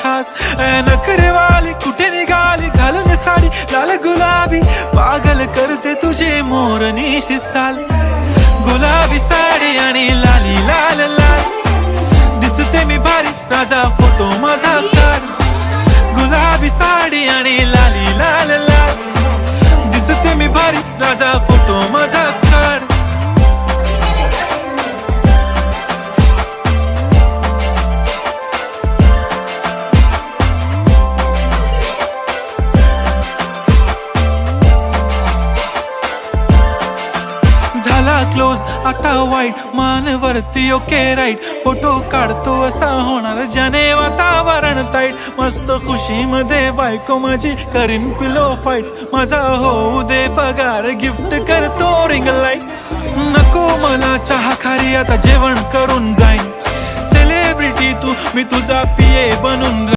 खास. नखरेवाली कुठे निघाली घालून साडी लाल गुलाबी, पागल करते तुझे मोरनीशी चाल. गुलाबी साडी आणि लाली लाल लाल, दिसते मी भारी राजा फोटो माझा काढ. गुलाबी साडी आणि लाली लाल लाल, दिसते मी भारी राजा फोटो माझा काढ. झाला क्लोज आता वाईट, मानवरती ओके राईट. फोटो काढतो असा होणार ज्याने वातावरण ताईट. मस्त खुशी मध्ये बायको माझी करीन पिलो फाईट. माझा होऊ दे पगार गिफ्ट करतो रिंग लाईट. नको मला चहा खारी आता जेवण करून जाईन. सेलिब्रिटी तू मी तुझा पिये बनून